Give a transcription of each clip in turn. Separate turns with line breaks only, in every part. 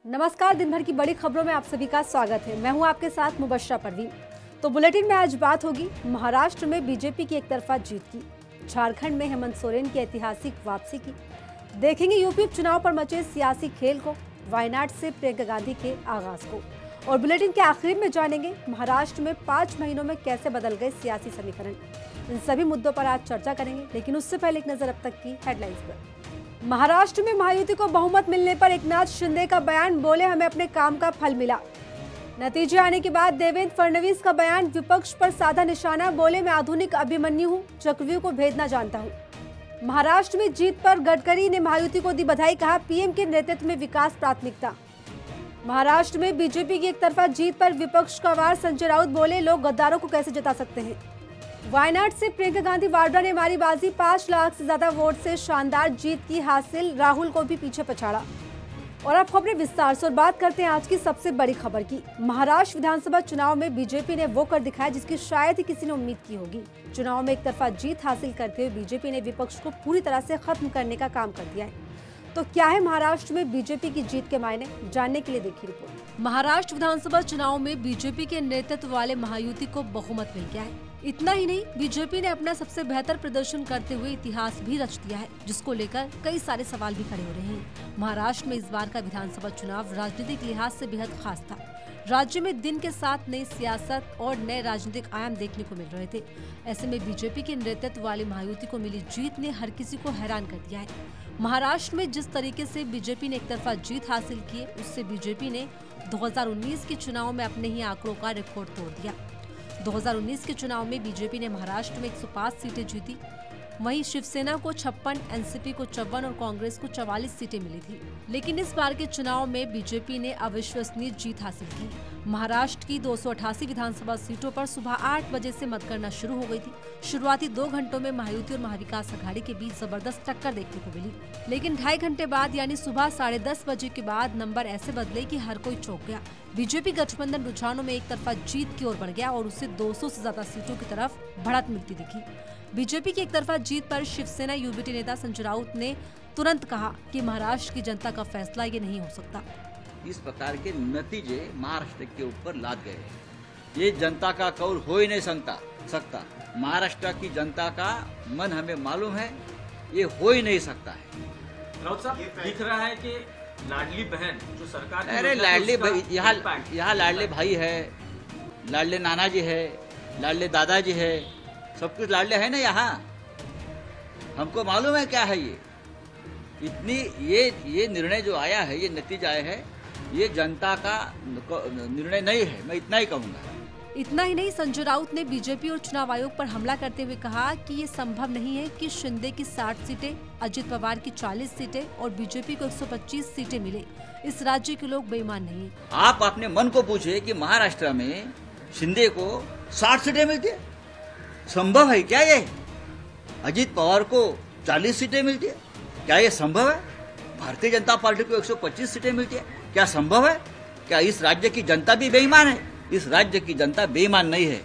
नमस्कार। दिन भर की बड़ी खबरों में आप सभी का स्वागत है। मैं हूं आपके साथ मुबश्शरा परवीन। तो बुलेटिन में आज बात होगी महाराष्ट्र में बीजेपी की एकतरफा जीत की, झारखंड में हेमंत सोरेन की ऐतिहासिक वापसी की, देखेंगे यूपी उपचुनाव पर मचे सियासी खेल को, वायनाड से प्रियंका गांधी के आगाज को, और बुलेटिन के आखिर में जानेंगे महाराष्ट्र में 5 महीनों में कैसे बदल गए सियासी समीकरण। इन सभी मुद्दों पर आज चर्चा करेंगे, लेकिन उससे पहले एक नजर अब तक की हेडलाइंस पर। महाराष्ट्र में महायुति को बहुमत मिलने पर एकनाथ शिंदे का बयान, बोले हमें अपने काम का फल मिला। नतीजे आने के बाद देवेंद्र फडणवीस का बयान, विपक्ष पर साधा निशाना, बोले मैं आधुनिक अभिमन्यु हूं, चक्रव्यूह को भेदना जानता हूं। महाराष्ट्र में जीत पर गडकरी ने महायुति को दी बधाई, कहा पीएम के नेतृत्व में विकास प्राथमिकता। महाराष्ट्र में बीजेपी की एकतरफा जीत पर विपक्ष का वार, संजय राउत बोले लोग गद्दारों को कैसे जिता सकते हैं। वायनाड से प्रियंका गांधी वाड्रा ने मारी बाजी, 5 लाख से ज्यादा वोट से शानदार जीत की हासिल, राहुल को भी पीछे पछाड़ा। और अब खबरें विस्तार से, और बात करते हैं आज की सबसे बड़ी खबर की। महाराष्ट्र विधानसभा चुनाव में बीजेपी ने वो कर दिखाया जिसकी शायद ही किसी ने उम्मीद की होगी। चुनाव में एकतरफा जीत हासिल करते हुए बीजेपी ने विपक्ष को पूरी तरह से खत्म करने का काम कर दिया है। तो क्या है महाराष्ट्र में बीजेपी की जीत के मायने, जानने के लिए देखिए रिपोर्ट। महाराष्ट्र विधानसभा चुनाव में बीजेपी के नेतृत्व वाले महायुति को बहुमत मिल गया है। इतना ही नहीं, बीजेपी ने अपना सबसे बेहतर प्रदर्शन करते हुए इतिहास भी रच दिया है, जिसको लेकर कई सारे सवाल भी खड़े हो रहे हैं। महाराष्ट्र में इस बार का विधानसभा चुनाव राजनीतिक लिहाज से बेहद खास था। राज्य में दिन के साथ नई सियासत और नए राजनीतिक आयाम देखने को मिल रहे थे। ऐसे में बीजेपी के नेतृत्व वाली महायुति को मिली जीत ने हर किसी को हैरान कर दिया है। महाराष्ट्र में जिस तरीके से बीजेपी ने एकतरफा जीत हासिल की, उससे बीजेपी ने 2019 के चुनाव में अपने ही आंकड़ों का रिकॉर्ड तोड़ दिया। 2019 के चुनाव में बीजेपी ने महाराष्ट्र में 105 सीटें जीती, वहीं शिवसेना को 56, एनसीपी को 54 और कांग्रेस को 44 सीटें मिली थी। लेकिन इस बार के चुनाव में बीजेपी ने अविश्वसनीय जीत हासिल की। महाराष्ट्र की 288 विधानसभा सीटों पर सुबह 8 बजे से मतगणना शुरू हो गई थी। शुरुआती 2 घंटों में महायुति और महाविकास अघाड़ी के बीच जबरदस्त टक्कर देखने को मिली, लेकिन 2.5 घंटे बाद यानी सुबह 10:30 बजे के बाद नंबर ऐसे बदले कि हर कोई चौंक गया। बीजेपी गठबंधन रुझानों में एक तरफा जीत की ओर बढ़ गया और उससे 200 से ज्यादा सीटों की तरफ बढ़त मिलती दिखी। बीजेपी की एकतरफा जीत पर शिवसेना यूबीटी नेता संजय राउत ने तुरंत कहा कि महाराष्ट्र की जनता का फैसला ये नहीं हो सकता।
इस प्रकार के नतीजे महाराष्ट्र के ऊपर लाद गए। ये जनता का कौल हो ही नहीं सकता। महाराष्ट्र की जनता का मन हमें मालूम है, ये हो ही नहीं सकता है।
राउत साहब, दिख रहा है कि लाडली बहन जो सरकार,
अरे लाडली भाई, यहाँ लाडले भाई है, लाडले नाना जी है, लाडले दादाजी है, सब कुछ लाडले है ना यहाँ। हमको मालूम है क्या है ये। इतनी ये निर्णय जो आया है, ये नतीजा आया है, ये जनता का निर्णय नहीं है, मैं इतना ही कहूँगा।
इतना ही नहीं, संजय राउत ने बीजेपी और चुनाव आयोग पर हमला करते हुए कहा कि ये संभव नहीं है कि शिंदे की 60 सीटें, अजित पवार की 40 सीटें और बीजेपी को 125 सीटें मिले। इस राज्य के लोग बेईमान नहीं है।
आप अपने मन को पूछे कि महाराष्ट्र में शिंदे को 60 सीटें मिलती है, संभव है क्या ये? अजित पवार को 40 सीटें मिलती है, क्या ये संभव है? भारतीय जनता पार्टी को 125 सीटें मिलती है, क्या संभव है? क्या इस राज्य की जनता भी बेईमान है? इस राज्य की जनता बेईमान नहीं है,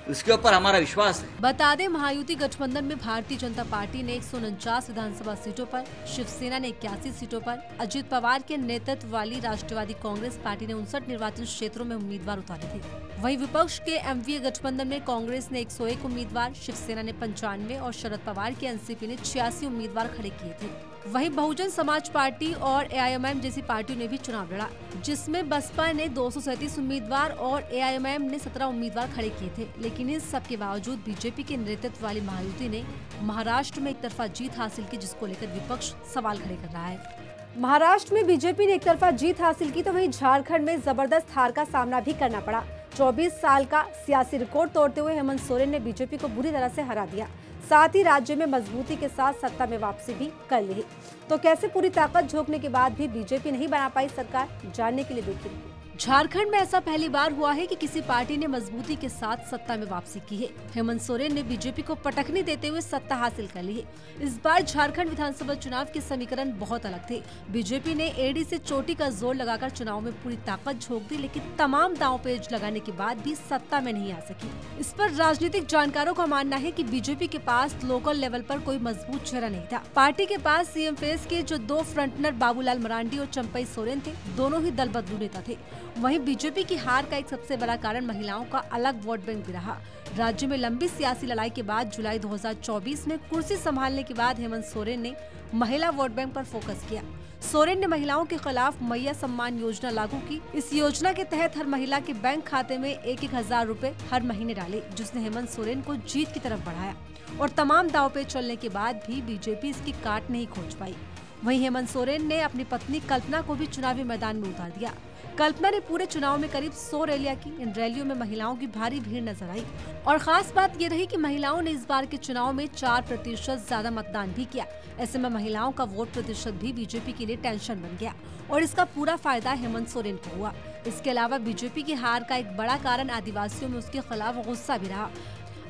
उसके ऊपर हमारा विश्वास है।
बता दें, महायुति गठबंधन में भारतीय जनता पार्टी ने 149 विधानसभा सीटों पर, शिवसेना ने 81 सीटों पर, अजित पवार के नेतृत्व वाली राष्ट्रवादी कांग्रेस पार्टी ने 59 निर्वाचन क्षेत्रों में उम्मीदवार उतारे थे। वहीं विपक्ष के एमवीए गठबंधन में कांग्रेस ने 101 उम्मीदवार, शिवसेना ने 95 और शरद पवार की एनसीपी ने 86 उम्मीदवार खड़े किए थे। वहीं बहुजन समाज पार्टी और एआईएमआईएम जैसी पार्टियों ने भी चुनाव लड़ा, जिसमें बसपा ने 237 उम्मीदवार और एआईएमआईएम ने 17 उम्मीदवार खड़े किए थे। लेकिन इस सब के बावजूद बीजेपी के नेतृत्व वाली महायुति ने महाराष्ट्र में एकतरफा जीत हासिल की, जिसको लेकर विपक्ष सवाल खड़े कर रहा है। महाराष्ट्र में बीजेपी ने एकतरफा जीत हासिल की, तो वहीं झारखंड में जबरदस्त हार का सामना भी करना पड़ा। 24 साल का सियासी रिकॉर्ड तोड़ते हुए हेमंत सोरेन ने बीजेपी को बुरी तरह से हरा दिया, साथ ही राज्य में मजबूती के साथ सत्ता में वापसी भी कर ली। तो कैसे पूरी ताकत झोंकने के बाद भी बीजेपी नहीं बना पाई सरकार, जानने के लिए देखिए। झारखंड में ऐसा पहली बार हुआ है कि किसी पार्टी ने मजबूती के साथ सत्ता में वापसी की है। हेमंत सोरेन ने बीजेपी को पटखनी देते हुए सत्ता हासिल कर ली है। इस बार झारखंड विधानसभा चुनाव के समीकरण बहुत अलग थे। बीजेपी ने एडी से चोटी का जोर लगाकर चुनाव में पूरी ताकत झोंक दी, लेकिन तमाम दांव पेच लगाने के बाद भी सत्ता में नहीं आ सकी। इस पर राजनीतिक जानकारों का मानना है कि बीजेपी के पास लोकल लेवल पर कोई मजबूत चेहरा नहीं था। पार्टी के पास सीएम फेस के जो दो फ्रंटनर बाबूलाल मरांडी और चंपई सोरेन थे, दोनों ही दल बदलू नेता थे। वहीं बीजेपी की हार का एक सबसे बड़ा कारण महिलाओं का अलग वोट बैंक भी रहा। राज्य में लंबी सियासी लड़ाई के बाद जुलाई 2024 में कुर्सी संभालने के बाद हेमंत सोरेन ने महिला वोट बैंक पर फोकस किया। सोरेन ने महिलाओं के खिलाफ मैया सम्मान योजना लागू की। इस योजना के तहत हर महिला के बैंक खाते में 1,000 रुपए हर महीने डाले, जिसने हेमंत सोरेन को जीत की तरफ बढ़ाया। और तमाम दांव पे चलने के बाद भी बीजेपी इसकी काट नहीं खोज पाई। वहीं हेमंत सोरेन ने अपनी पत्नी कल्पना को भी चुनावी मैदान में उतार दिया। कल्पना ने पूरे चुनाव में करीब 100 रैलियां की। इन रैलियों में महिलाओं की भारी भीड़ नजर आई और खास बात ये रही कि महिलाओं ने इस बार के चुनाव में 4% ज्यादा मतदान भी किया। ऐसे में महिलाओं का वोट प्रतिशत भी बीजेपी के लिए टेंशन बन गया और इसका पूरा फायदा हेमंत सोरेन को हुआ। इसके अलावा बीजेपी की हार का एक बड़ा कारण आदिवासियों में उसके खिलाफ गुस्सा भी रहा।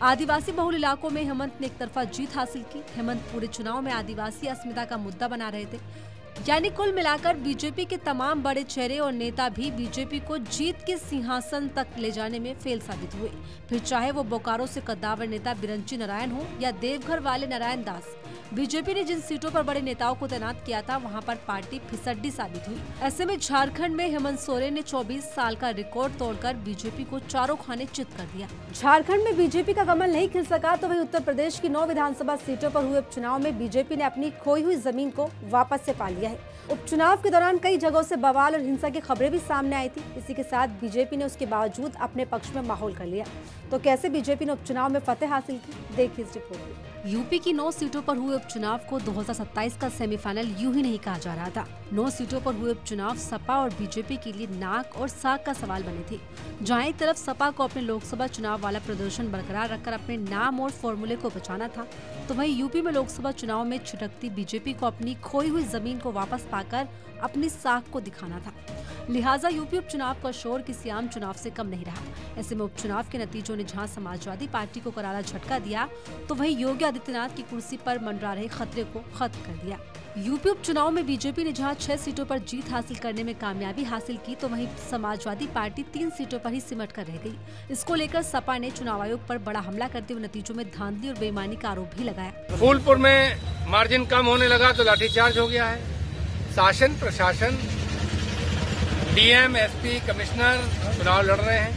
आदिवासी बहुल इलाकों में हेमंत ने एक तरफा जीत हासिल की। हेमंत पूरे चुनाव में आदिवासी अस्मिता का मुद्दा बना रहे थे। यानी कुल मिलाकर बीजेपी के तमाम बड़े चेहरे और नेता भी बीजेपी को जीत के सिंहासन तक ले जाने में फेल साबित हुए। फिर चाहे वो बोकारो से कद्दावर नेता बिरंची नारायण हो या देवघर वाले नारायण दास। बीजेपी ने जिन सीटों पर बड़े नेताओं को तैनात किया था, वहां पर पार्टी फिसड्डी साबित हुई। ऐसे में झारखंड में हेमंत सोरेन ने 24 साल का रिकॉर्ड तोड़कर बीजेपी को चारों खाने चित कर दिया। झारखंड में बीजेपी का कमल नहीं खिल सका, तो वहीं उत्तर प्रदेश की 9 विधानसभा सीटों पर हुए उपचुनाव में बीजेपी ने अपनी खोई हुई जमीन को वापस से पा लिया है। उपचुनाव के दौरान कई जगहों से बवाल और हिंसा की खबरें भी सामने आई थी। इसी के साथ बीजेपी ने उसके बावजूद अपने पक्ष में माहौल कर लिया। तो कैसे बीजेपी ने उपचुनाव में फतेह हासिल की, देखिए इस रिपोर्ट में। यूपी की 9 सीटों पर हुए उपचुनाव को 2027 का सेमीफाइनल यूं ही नहीं कहा जा रहा था। 9 सीटों पर हुए उपचुनाव सपा और बीजेपी के लिए नाक और साग का सवाल बने थे। जहां एक तरफ सपा को अपने लोकसभा चुनाव वाला प्रदर्शन बरकरार रखकर अपने नाम और फॉर्मूले को बचाना था, तो वहीं यूपी में लोकसभा चुनाव में छिटकती बीजेपी को अपनी खोई हुई जमीन को वापस पाकर अपनी साख को दिखाना था। लिहाजा यूपी उपचुनाव का शोर किसी आम चुनाव से कम नहीं रहा। ऐसे में उपचुनाव के नतीजों ने जहां समाजवादी पार्टी को करारा झटका दिया, तो वहीं योगी आदित्यनाथ की कुर्सी पर मंडरा रहे खतरे को खत्म कर दिया। यूपी उपचुनाव में बीजेपी ने जहां 6 सीटों पर जीत हासिल करने में कामयाबी हासिल की, तो वहीं समाजवादी पार्टी 3 सीटों पर ही सिमट कर रह गई। इसको लेकर सपा ने चुनाव आयोग पर बड़ा हमला करते हुए नतीजों में धांधली और बेईमानी का आरोप भी लगाया।
फूलपुर में मार्जिन कम होने लगा तो लाठीचार्ज हो गया है। शासन प्रशासन, डीएम, एसपी, कमिश्नर चुनाव लड़ रहे हैं।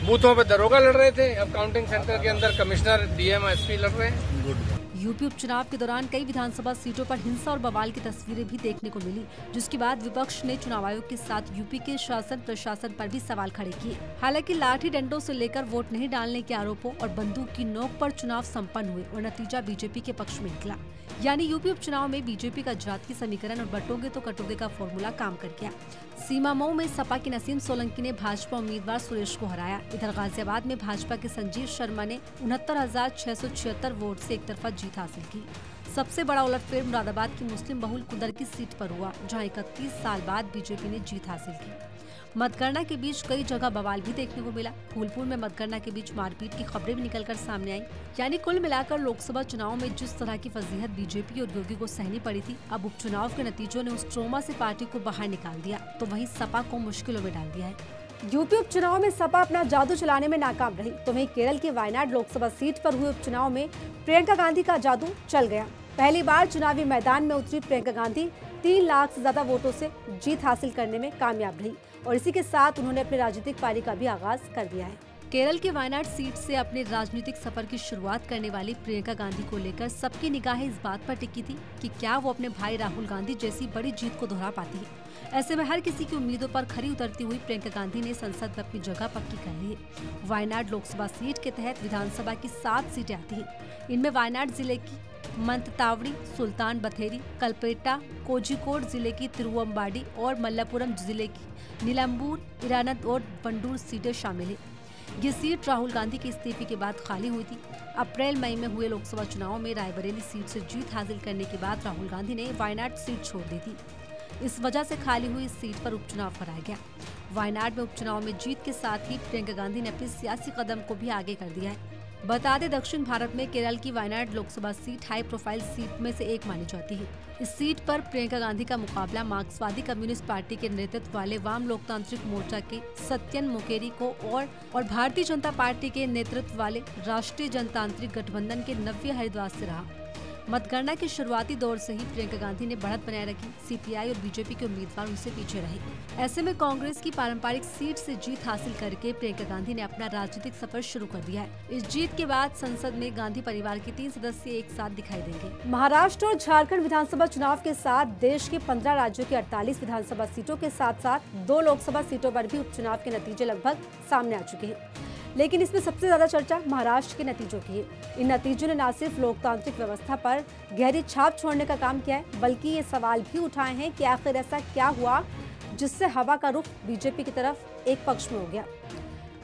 बूथों पे दरोगा लड़ रहे थे, अब काउंटिंग सेंटर के अंदर कमिश्नर, डीएम, एसपी लड़ रहे हैं।
यूपी उपचुनाव के दौरान कई विधानसभा सीटों पर हिंसा और बवाल की तस्वीरें भी देखने को मिली, जिसके बाद विपक्ष ने चुनाव आयोग के साथ यूपी के शासन प्रशासन पर भी सवाल खड़े किए। हालांकि लाठी डंडों से लेकर वोट नहीं डालने के आरोपों और बंदूक की नोक पर चुनाव संपन्न हुए और नतीजा बीजेपी के पक्ष में निकला। यानी यूपी उपचुनाव में बीजेपी का जाति समीकरण और बटोगे तो कटोगे का फॉर्मूला काम कर गया। सीमा मऊ में सपा के नसीम सोलंकी ने भाजपा उम्मीदवार सुरेश को हराया। इधर गाजियाबाद में भाजपा के संजीव शर्मा ने 69,676 वोट से एक तरफा जीत हासिल की। सबसे बड़ा उलटफेर मुरादाबाद की मुस्लिम बहुल कुदर की सीट पर हुआ, जहां 31 साल बाद बीजेपी ने जीत हासिल की। मतगणना के बीच कई जगह बवाल भी देखने को मिला। फूलपुर में मतगणना के बीच मारपीट की खबरें भी निकलकर सामने आई। यानी कुल मिलाकर लोकसभा चुनाव में जिस तरह की फजीहत बीजेपी और योगी को सहनी पड़ी थी, अब उपचुनाव के नतीजों ने उस ट्रोमा से पार्टी को बाहर निकाल दिया, तो वहीं सपा को मुश्किलों में डाल दिया है। यूपी उपचुनाव में सपा अपना जादू चलाने में नाकाम रही, तो वहीं केरल की वायनाड लोकसभा सीट पर हुए उपचुनाव में प्रियंका गांधी का जादू चल गया। पहली बार चुनावी मैदान में उतरी प्रियंका गांधी 3 लाख से ज्यादा वोटों से जीत हासिल करने में कामयाब रही और इसी के साथ उन्होंने अपने राजनीतिक पारी का भी आगाज कर दिया है। केरल के वायनाड सीट से अपने राजनीतिक सफर की शुरुआत करने वाली प्रियंका गांधी को लेकर सबकी निगाहें इस बात पर टिकी थी कि क्या वो अपने भाई राहुल गांधी जैसी बड़ी जीत को दोहरा पाती है। ऐसे में हर किसी की उम्मीदों पर खरी उतरती हुई प्रियंका गांधी ने संसद में अपनी जगह पक्की कर ली है। वायनाड लोकसभा सीट के तहत विधानसभा की 7 सीटें आती हैं। इनमें वायनाड जिले की मंततावड़ी, सुल्तान बथेरी, कलपेट्टा, कोझिकोड जिले की तिरुवंबाडी और मल्लापुरम जिले की नीलाम्बूर, इरानद और वंडूर सीटें शामिल हैं। ये सीट राहुल गांधी के इस्तीफे के बाद खाली हुई थी। अप्रैल मई में हुए लोकसभा चुनाव में रायबरेली सीट से जीत हासिल करने के बाद राहुल गांधी ने वायनाड सीट छोड़ दी थी। इस वजह से खाली हुई इस सीट पर उपचुनाव कराया गया। वायनाड में उपचुनाव में जीत के साथ ही प्रियंका गांधी ने अपने सियासी कदम को भी आगे कर दिया है। बता दें, दक्षिण भारत में केरल की Wayanad Lok Sabha seat high profile seat में से एक मानी जाती है। इस सीट पर प्रियंका गांधी का मुकाबला मार्क्सवादी कम्युनिस्ट पार्टी के नेतृत्व वाले वाम लोकतांत्रिक मोर्चा के सत्यन मुकेरी को और भारतीय जनता पार्टी के नेतृत्व वाले राष्ट्रीय जनतांत्रिक गठबंधन के नव्य हरिद्वार से रहा। मतगणना के शुरुआती दौर से ही प्रियंका गांधी ने बढ़त बनाए रखी। सीपीआई और बीजेपी के उम्मीदवार उनसे पीछे रहे। ऐसे में कांग्रेस की पारंपरिक सीट से जीत हासिल करके प्रियंका गांधी ने अपना राजनीतिक सफर शुरू कर दिया है। इस जीत के बाद संसद में गांधी परिवार के 3 सदस्य एक साथ दिखाई देंगे। महाराष्ट्र और झारखंड विधानसभा चुनाव के साथ देश के 15 राज्यों की 48 विधानसभा सीटों के साथ साथ 2 लोकसभा सीटों पर भी उपचुनाव के नतीजे लगभग सामने आ चुके हैं। लेकिन इसमें सबसे ज्यादा चर्चा महाराष्ट्र के नतीजों की है। इन नतीजों ने न सिर्फ लोकतांत्रिक व्यवस्था पर गहरी छाप छोड़ने का काम किया है, बल्कि ये सवाल भी उठाए हैं कि आखिर ऐसा क्या हुआ जिससे हवा का रुख बीजेपी की तरफ एक पक्ष में हो गया।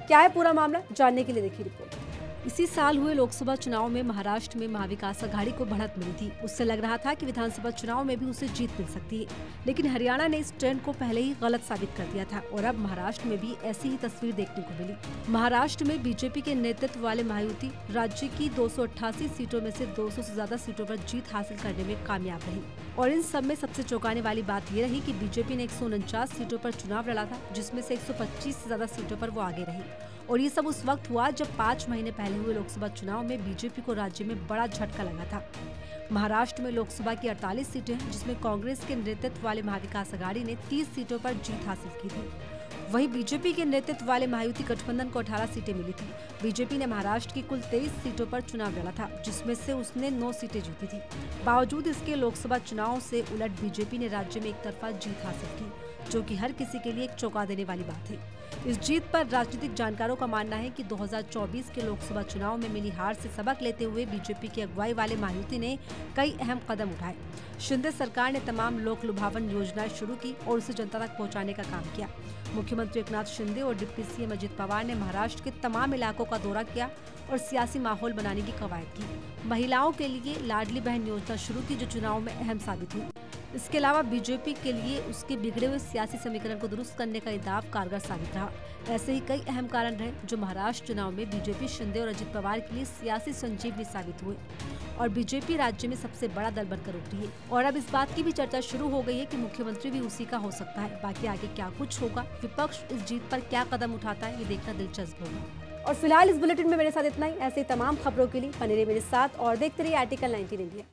क्या है पूरा मामला, जानने के लिए देखिए रिपोर्ट। इसी साल हुए लोकसभा चुनाव में महाराष्ट्र में महाविकास अघाड़ी को बढ़त मिली थी। उससे लग रहा था कि विधानसभा चुनाव में भी उसे जीत मिल सकती है, लेकिन हरियाणा ने इस ट्रेंड को पहले ही गलत साबित कर दिया था और अब महाराष्ट्र में भी ऐसी ही तस्वीर देखने को मिली। महाराष्ट्र में बीजेपी के नेतृत्व वाले महायुति राज्य की 288 सीटों में से 200 से ज्यादा सीटों पर जीत हासिल करने में कामयाब रही और इन सब में सबसे चौंकाने वाली बात ये रही कि बीजेपी ने 149 सीटों पर चुनाव लड़ा था, जिसमें से 125 से ज्यादा सीटों पर वो आगे रही। और ये सब उस वक्त हुआ जब 5 महीने पहले हुए लोकसभा चुनाव में बीजेपी को राज्य में बड़ा झटका लगा था। महाराष्ट्र में लोकसभा की 48 सीटें हैं, जिसमें कांग्रेस के नेतृत्व वाले महाविकास अघाड़ी ने 30 सीटों पर जीत हासिल की थी। वहीं बीजेपी के नेतृत्व वाले महायुति गठबंधन को 18 सीटें मिली थी। बीजेपी ने महाराष्ट्र की कुल 23 सीटों पर चुनाव लड़ा था, जिसमें से उसने 9 सीटें जीती थी। बावजूद इसके लोकसभा चुनाव से उलट बीजेपी ने राज्य में एक तरफा जीत हासिल की, जो कि हर किसी के लिए एक चौंका देने वाली बात है। इस जीत पर राजनीतिक जानकारों का मानना है कि 2024 के लोकसभा चुनाव में मिली हार से सबक लेते हुए बीजेपी की अगुवाई वाले महायुति ने कई अहम कदम उठाए। शिंदे सरकार ने तमाम लोक लुभावन योजनाएं शुरू की और उसे जनता तक पहुंचाने का काम किया। मुख्यमंत्री एकनाथ शिंदे और डिप्टी सीएम अजित पवार ने महाराष्ट्र के तमाम इलाकों का दौरा किया और सियासी माहौल बनाने की कवायद की। महिलाओं के लिए लाडली बहन योजना शुरू की, जो चुनाव में अहम साबित हुई। इसके अलावा बीजेपी के लिए उसके बिगड़े हुए सियासी समीकरण को दुरुस्त करने का दाव कारगर साबित रहा। ऐसे ही कई अहम कारण रहे जो महाराष्ट्र चुनाव में बीजेपी, शिंदे और अजित पवार के लिए सियासी संजीवनी साबित हुए और बीजेपी राज्य में सबसे बड़ा दल बनकर उभरी है। और अब इस बात की भी चर्चा शुरू हो गई है कि मुख्यमंत्री भी उसी का हो सकता है। बाकी आगे क्या कुछ होगा, विपक्ष इस जीत पर क्या कदम उठाता है, ये देखना दिलचस्प होगा। और फिलहाल इस बुलेटिन में मेरे साथ इतना ही। ऐसे तमाम खबरों के लिए बने रहिए मेरे साथ और देखते रहिए आर्टिकल 19 इंडिया।